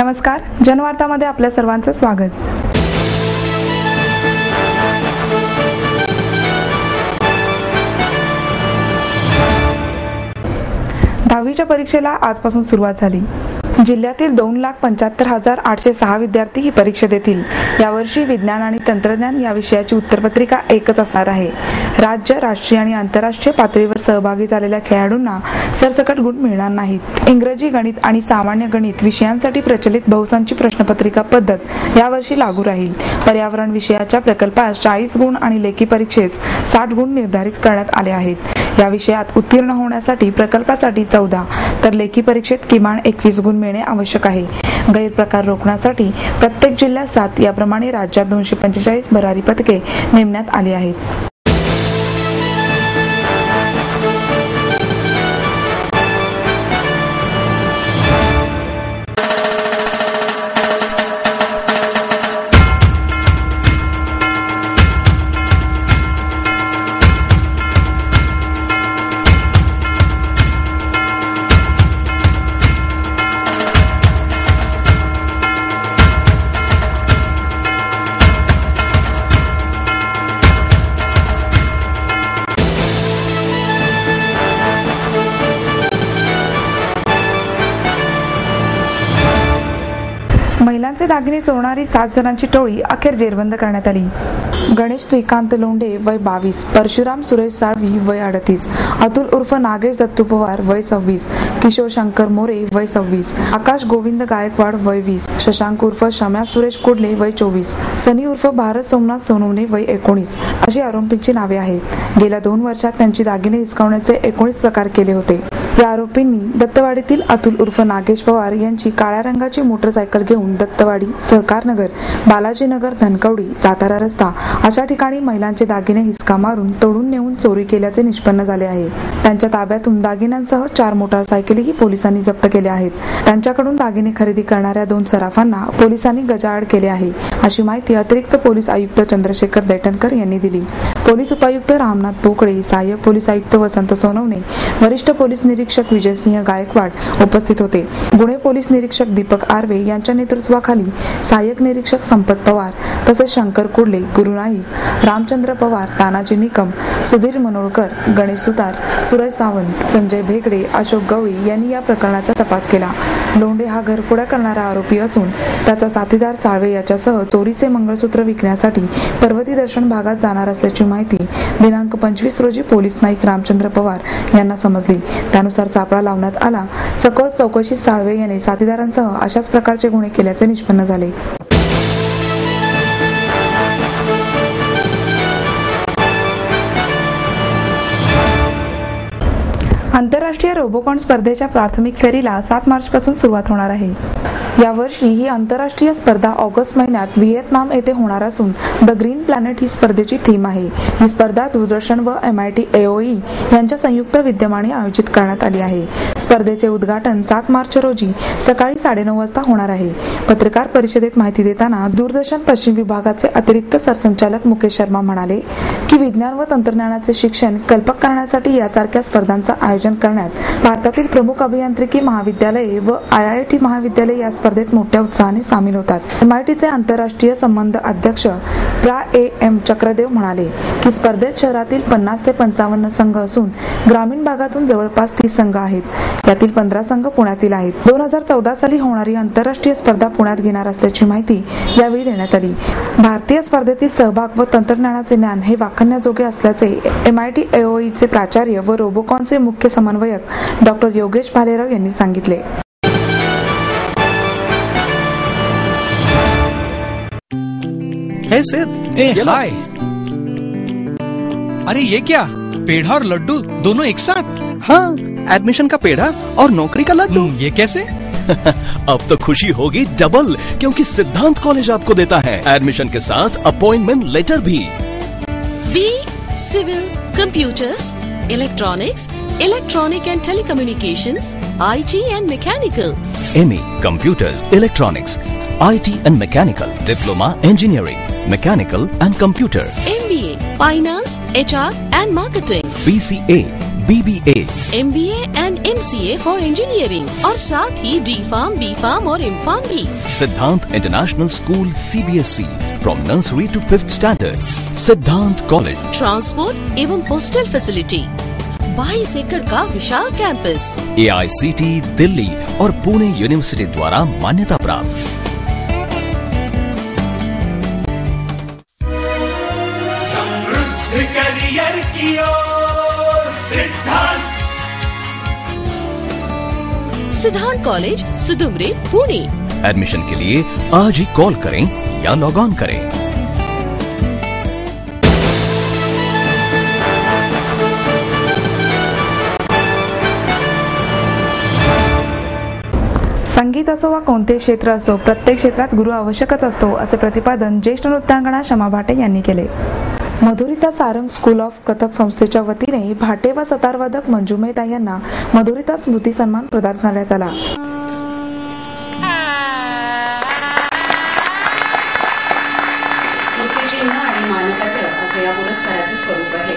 नमस्कार, जनवार्तामध्ये आपल्या सर्वांचं स्वागत। 10वीच्या परीक्षेला आजपासून सुरुवात झाली। जिल्ह्यातील 2,75,806 विद्यार्थी ही परीक्षा देतील। यावर्षी विज्ञान आणि तंत्रज्ञान या विषयाची उत्तरपत्रिका एकच असणार आहे। राज्य, राष्ट्रीय आणि आंतरराष्ट्रीय पातळीवर सहभागी झालेल्या खेळाडूंना सरसकट गुण मिळणार नाहीत। इंग्रजी, गणित आणि सामान्य गणित विषयांसाठी प्रचलित बहुसंची प्रश्नपत्रिका पद्धत यावर्षी लागू राहील। पर्यावरण विषयाच्या प्रकल्पास 40 गुण आणि लेखी परीक्षेस 60 गुण निर्धारित करण्यात आले आहेत। या विषयात उत्तीर्ण होण्यासाठी प्रकल्पासाठी 14 तर लेखी परीक्षेत किमान 21 गुण मिळणे आवश्यक आहे। गैरप्रकार रोखण्यासाठी प्रत्येक जिल्ह्यात 7 याप्रमाणे राज्यात 245 भरारी पथके नेमण्यात आली आहेत। महिलांचे दागिने चोरणारी 7 जणांची टोळी अखेर जेरबंद करण्यात आली। गणेश श्रीकांत लोंढे वय 22, परशुराम सुरेश साळवी वय 38, अतुल उर्फ नागेश दत्तू पवार वय 26, किशोर शंकर मोरे वय 26, आकाश गोविंद गायकवाड वय 20, शशांक उर्फ शम्या सुरेश कुडले वय 24, सनी उर्फ भारत सोमनाथ सोनवणे वय 19 अशी आरोपींची नावे आहेत। गेल्या 2 वर्षात त्यांची दागिने हिसकावण्याचे 19 प्रकार केले होते। या आरोपींनी दत्तवाडीतील अतुल उर्फ नागेश पवार यांची काळ्या रंगाची मोटरसायकल घेऊन दत्तवाडी, सहकारनगर, बालाजीनगर, धनकवडी, सातारा रस्ता अशा ठिकाणी महिलांचे दागिने हिसका मारून तोडून नेऊन चोरी केल्याचे निष्पन्न झाले आहे। त्यांच्या ताब्यातून दागिन्यांसह 4 मोटारसायकलीही पोलिसांनी जप्त केल्या आहेत। त्यांच्याकडून दागिने खरेदी करणाऱ्या 2 सराफांना पोलिसांनी गजाआड केले आहे, अशी माहिती अतिरिक्त पोलीस आयुक्त चंद्रशेखर दैठणकर यांनी दिली। पोलीस उपायुक्त रामनाथ पोकळे, सहाय्यक पोलीस आयुक्त वसंत सोनवणे, वरिष्ठ पोलीस निरीक्षक विजयसिंह गायकवाड उपस्थित होते। गुन्हे पोलीस निरीक्षक दीपक आर्वे यांच्या नेतृत्वाखाली सहाय्यक निरीक्षक संपत पवार तसेच शंकर कुडले, गुरु नाईक, रामचंद्र पवार, तानाजी निकम, सुधीर मनोळकर, गणेश सुतार, सूरज सावंत, संजय भेगडे, अशोक गवळी यांनी या प्रकरणाचा तपास केला। लोंढे हा घरफोड्या करणारा आरोपी असून त्याचा साथीदार साळवे याच्यासह चोरीचे मंगळसूत्र विकण्यासाठी पर्वती दर्शन भागात जाणार असल्याची माहिती दिनांक 25 रोजी पोलीस नाईक रामचंद्र पवार यांना समजली। त्यानुसार सापळा लावण्यात आला। सखोल चौकशीत साळवे याने साथीदारांसह अशाच प्रकारचे गुन्हे केल्याचे निष्पन्न झाले। आंतरराष्ट्रीय रोबोकॉन स्पर्धेच्या प्राथमिक फेरीला 7 मार्चपासून सुरुवात होणार आहे। यावर्षी ही आंतरराष्ट्रीय स्पर्धा ऑगस्ट महिन्यात व्हिएतनाम येथे होणार असून द ग्रीन प्लॅनेट ही स्पर्धेची थीम आहे। ही स्पर्धा दूरदर्शन व MIT AOE यांच्या संयुक्त विद्यमाने आयोजित करण्यात आली आहे। स्पर्धेचे उद्घाटन 7 मार्च रोजी सकाळी 9:30 वाजता होणार आहे। पत्रकार परिषदेत माहिती देताना दूरदर्शन पश्चिम विभागाचे अतिरिक्त सरसंचालक मुकेश शर्मा म्हणाले की विज्ञान व तंत्रज्ञानाचे शिक्षण कल्पक करण्यासाठी यासारख्या स्पर्धांचं आयोजन करण्यात भारतातील प्रमुख अभियांत्रिकी महाविद्यालये व IIT महाविद्यालय या स्पर्धेत मोठ्या उत्साहाने सामील होतात। MITचे आंतरराष्ट्रीय संबंध अध्यक्ष प्रा AM चक्रदेव म्हणाले की स्पर्धेत शहरातील 50 ते 55 संघ असून ग्रामीण भागातून जवळपास 30 संघ आहेत। यातील 15 संघ पुण्यातील आहेत। 2014 साली होणारी आंतरराष्ट्रीय स्पर्धा पुण्यात घेणार असल्याची माहिती यावेळी देण्यात आली। भारतीय स्पर्धेतील सहभाग व तंत्रज्ञानाचे ज्ञान हे वाखाणण्याजोगे असल्याचे MIT AOEचे प्राचार्य व रोबोकॉनचे मुख्य समन्वयक डॉ. योगेश भालेराव यांनी सांगितले। हे सिद, हाय। अरे ये क्या, पेढ़ा और लड्डू दोनों एक साथ? हाँ, एडमिशन का पेढ़ा और नौकरी का लड्डू। ये कैसे? अब तो खुशी होगी डबल, क्योंकि सिद्धांत कॉलेज आपको देता है एडमिशन के साथ अपॉइंटमेंट लेटर भी। B civil, computers, electronics, electronic and telecommunications, IT and mechanical. ME Computers, Electronics, IT and Mechanical, Diploma Engineering, Mechanical and Computer, MBA Finance, HR and Marketing, BCA BBA, MBA and MCA for engineering और साथ ही D.Pharm, B.Pharm और M.Pharm भी। Siddhant international school CBSE from nursery to 5th standard. Siddhant college. Transport एवं hostel facility. 22 एकड़ का विशाल campus. AICT Delhi और Pune university द्वारा मान्यता प्राप्त। समृद्ध करियर की ओर सिद्धांत कॉलेज, सुदुमरे, पुणे। एडमिशन के लिए आज ही कॉल करें या लॉग ऑन करें। संगीत असो वा कोणते क्षेत्र असो, प्रत्येक क्षेत्रात गुरु आवश्यकच असतो, असे प्रतिपादन ज्येष्ठ नृत्यांगना शमा भाटे यांनी केले। मधुरिता सारंग स्कूल ऑफ कथक संस्थेच्या वतीने भाटे व सतारवादक मंजुमेता यांना मधुरिता स्मृती सन्मान प्रदान करण्यात आला। स्मृतिचिन्ह आणि मानपत्र असे या पुरस्काराचे स्वरूप आहे।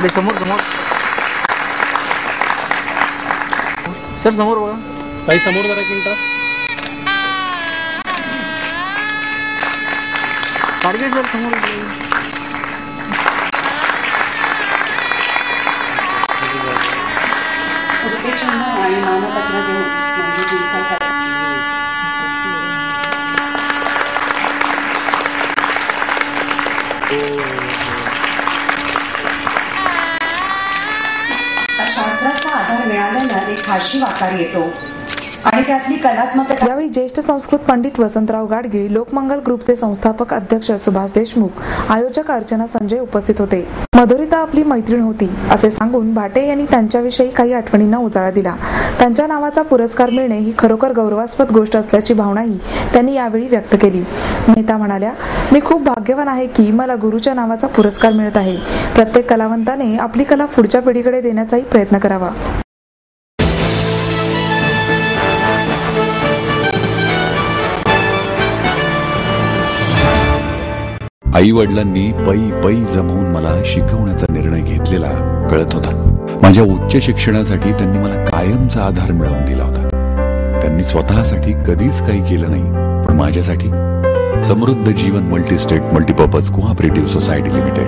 समोर समोर सर, समोर बघा काही समोर जरा एक मिनिट टार्गेट सर समोर। स्मृतिचिन्ह आणि मानपत्र देऊन मंजुजींचा शास्त्राचा आधार मिळाल्यानं एक खाशी वाकार येतो आणि त्यातली कलात्मकता। यावेळी ज्येष्ठ संस्कृत पंडित वसंतराव गाडगीळ, लोकमंगल ग्रुपचे संस्थापक अध्यक्ष सुभाष देशमुख, आयोजक अर्चना संजय उपस्थित होते। मधुरिता आपली मैत्रीण होती असे सांगून भाटे यांनी त्यांच्याविषयी काही आठवणींना उजाळा दिला। त्यांच्या नावाचा पुरस्कार मिळणे ही खरोखर गौरवास्पद गोष्ट असल्याची भावनाही त्यांनी यावेळी व्यक्त केली। नेता म्हणाल्या, मी खूप भाग्यवान आहे की मला गुरुच्या नावाचा पुरस्कार मिळत आहे। प्रत्येक कलावंताने आपली कला पुढच्या पिढीकडे देण्याचाही प्रयत्न करावा। आई वडिलांनी पै पै जमवून मला शिकवण्याचा निर्णय घेतलेला कळत होता। माझ्या उच्च शिक्षणासाठी त्यांनी मला कायमचा आधार मिळवून दिला होता। त्यांनी स्वतःसाठी कधीच काही केलं नाही, पण माझ्यासाठी Samruddha Jeevan multistate multipurpose cooperative society limited.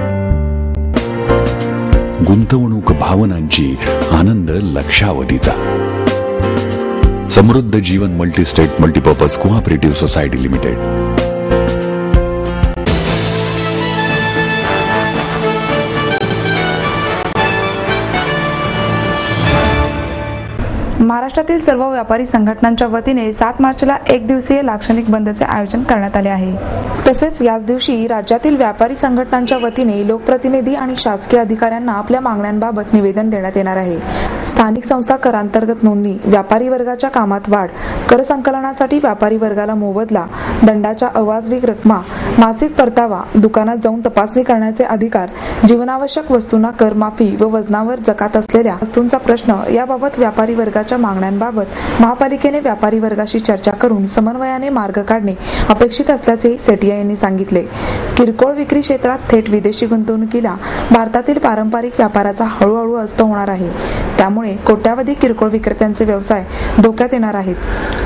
गुंतवणूक भावनांची, आनंद लक्षावधीचा। Samruddha Jeevan multistate multipurpose cooperative society limited. महाराष्ट्रातील सर्व व्यापारी संघटनांच्या वतीने 7 मार्चला एक दिवसीय लाक्षणिक बंदचे आयोजन करण्यात आले आहे। तसेच याच दिवशी राज्यातील व्यापारी संघटनांच्या वतीने लोकप्रतिनिधी आणि शासकीय अधिकाऱ्यांना आपल्या मागण्यांबाबत निवेदन देण्यात येणार आहे। स्थानिक संस्था करांतर्गत नोंदणी, व्यापारी वर्गाच्या कामात वाढ, कर संकलनासाठी व्यापारी वर्गाला मोबदला, दंडाच्या अवाजवी रकमा, मासिक परतावा, दुकानात जाऊन तपासणी करण्याचे अधिकार, जीवनावश्यक वस्तूंना कर माफी व वजनावर जकात असलेल्या वस्तूंचा प्रश्न याबाबत व्यापारी वर्गाच्या मागण्यांबाबत महापालिकेने व्यापारी वर्गाशी चर्चा करून समन्वयाने मार्ग काढणे अपेक्षित असल्याचे सेटिया यांनी सांगितले। किरकोळ विक्री क्षेत्रात थेट विदेशी गुंतवणुकीला भारतातील पारंपरिक व्यापाराचा हळूहळू अस्त होणार आहे। त्यामुळे कोट्यावधी किरकोळ विक्रेत्यांचे व्यवसाय धोक्यात येणार आहेत।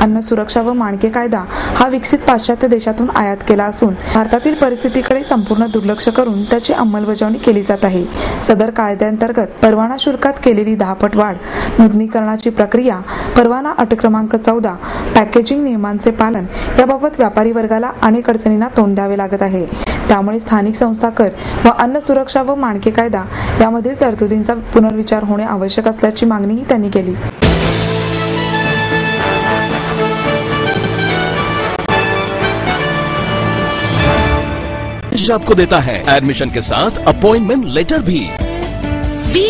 अन्न सुरक्षा व मानके कायदा हा विकसित पाश्चात्य देशातून आयात केला असून भारतातील परिस्थितीकडे संपूर्ण दुर्लक्ष करून त्याची अंमलबजावणी केली जात आहे। सदर कायद्यांतर्गत परवाना शुल्कात केलेली 10 पट वाढ, नोंदणीकरणाची प्रक्रिया, परवाना अट क्रमांक 14, पॅकेजिंग नियमांचे पालन याबाबत व्यापारी वर्गाला अनेक अडचणींना तोंड द्यावे लागत आहे। त्यामुळे स्थानिक संस्था कर व अन्न सुरक्षा व मानके कायदा यामधील तरतुदींचा पुनर्विचार होणे आवश्यक असल्याची मागणीही त्यांनी केली। आपको देता है एडमिशन के साथ अपॉइंटमेंट लेटर भी। B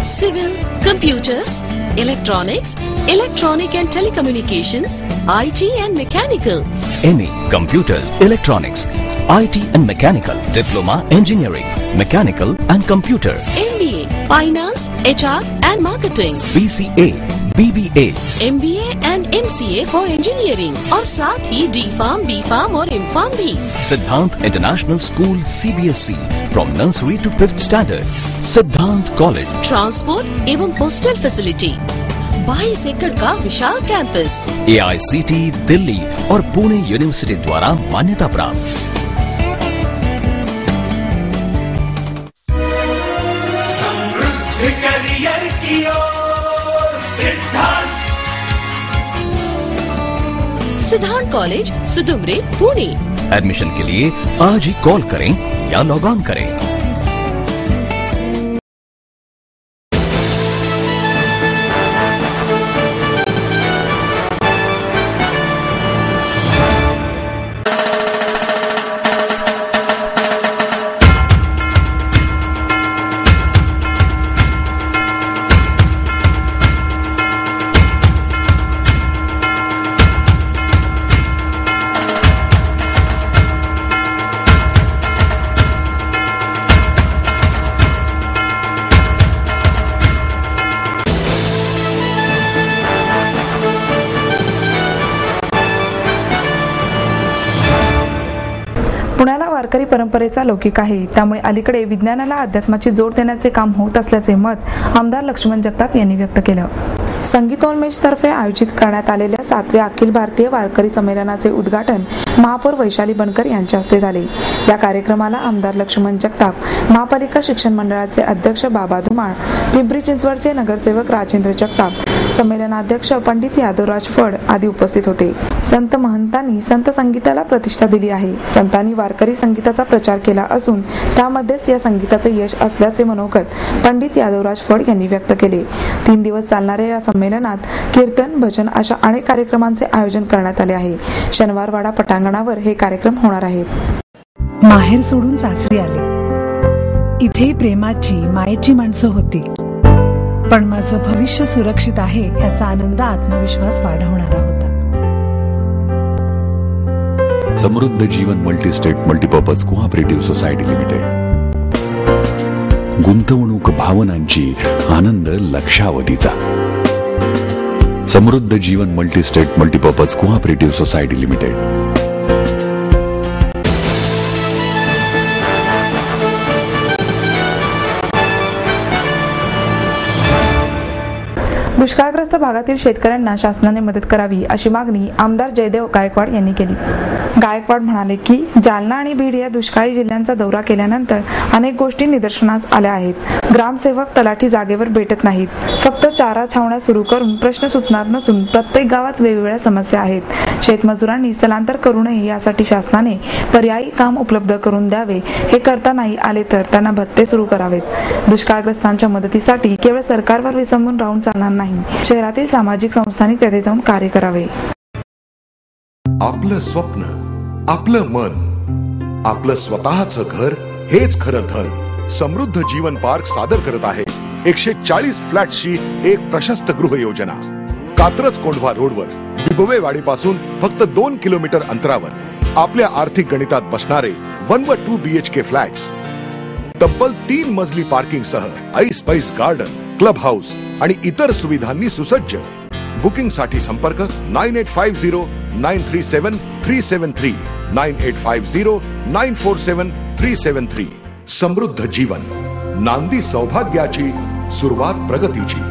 civil, computers, electronics, electronic and telecommunications, IT and mechanical. MA Computers, Electronics, IT and Mechanical, Diploma Engineering, Mechanical and Computer, MBA Finance, HR and Marketing, BCA BBA, MBA and MCA for engineering और साथ ही D.Pharm, B.Pharm और M.Pharm भी। Siddhant international school CBSE from nursery to 5th standard. Siddhant college, transport एवं hostel facility, 22 एकड़ का विशाल campus, AICT Delhi और Pune university द्वारा मान्यता प्राप्त। समृद्ध करियर की ओर सिद्धांत कॉलेज, सुदुमरे, पुणे। एडमिशन के लिए आज ही कॉल करें या लॉग ऑन करें। पुण्याला वारकरी परंपरेचा लौकिक आहे, त्यामुळे अलीकडे विज्ञानाला अध्यात्माची जोड देण्याचे काम होत असल्याचे मत आमदार लक्ष्मण जगताप यांनी व्यक्त केलं। संगीतोन्मेष तर्फे आयोजित करण्यात आलेल्या 7व्या अखिल भारतीय वारकरी संमेलनाचे उद्घाटन महापौर वैशाली बनकर यांच्या हस्ते झाले। या कार्यक्रमाला आमदार लक्ष्मण जगताप, महापालिका शिक्षण मंडळाचे अध्यक्ष बाबा धुमाळ, पिंपरी चिंचवडचे नगरसेवक राजेंद्र जगताप, संमेलनाध्यक्ष पंडित यादवराज फड आदी उपस्थित होते। संत महंतांनी संत संगीताला प्रतिष्ठा दिली आहे। संतांनी वारकरी संगीताचा प्रचार केला असून त्यामध्येच या संगीताचे यश असल्याचे मनोगत पंडित यादवराज फड यांनी व्यक्त केले। 3 दिवस चालणाऱ्या या संमेलनात कीर्तन, भजन अशा अनेक कार्यक्रमांचे आयोजन करण्यात आले आहे। शनिवारवाडा पटांगणावर हे कार्यक्रम होणार आहेत। माहेर सोडून सासरी आले, इथे प्रेमाची, मायेची माणसं होती, पण माझं भविष्य सुरक्षित आहे याचा आनंद, आत्मविश्वास वाढवणारा होता। Samruddha Jeevan multistate multipurpose cooperative society limited, गुंतवणूक भावनांची, आनंद लक्षावधीचा। Samruddha Jeevan multistate multipurpose cooperative society limited. दुष्काळग्रस्त भागातील शेतकऱ्यांना शासनाने मदत करावी अशी मागणी आमदार जयदेव गायकवाड यांनी केली। गायकवाड म्हणाले की जालना आणि बीड या दुष्काळी जिल्ह्यांचा दौरा केल्यानंतर अनेक गोष्टी निदर्शनास आल्या आहेत। ग्रामसेवक, तलाठी जागेवर भेटत नाहीत। फक्त चारा छावण्या सुरू करून प्रश्न सुचणार नसून प्रत्येक गावात वेगवेगळ्या समस्या आहेत। शेतमजुरांनी स्थलांतर करू नये यासाठी शासनाने पर्यायी काम उपलब्ध करून द्यावे। हे करता नाही आले तर त्यांना भत्ते सुरू करावेत। दुष्काळग्रस्तांच्या मदतीसाठी केवळ सरकारवर विसंबून राहून चालणार नाही, शहरातील सामाजिक संस्थांनी तेथे जाऊन कार्य करावे। आपलं स्वप्न, आपलं मन, आपलं स्वतःचं घर हेच खरं धन। समृद्ध जीवन पार्क सादर करत आहे 140 फ्लॅट्सची एक प्रशस्त गृह योजना। कात्रज कोंढवा रोडवर बिबवेवाडीपासून फक्त 2 किलोमीटर अंतरावर आपल्या आर्थिक गणितात बसणारे 1 व 2 BHK फ्लॅट्स, तब्बल 3 मजली पार्किंग सह ऐस पैस गार्डन, क्लब हाऊस आणि इतर सुविधांनी सुसज्ज। बुकिंग साठी संपर्क 9850937373 9850947373। समृद्ध जीवन, नांदी सौभाग्याची, सुरुवात प्रगतीची।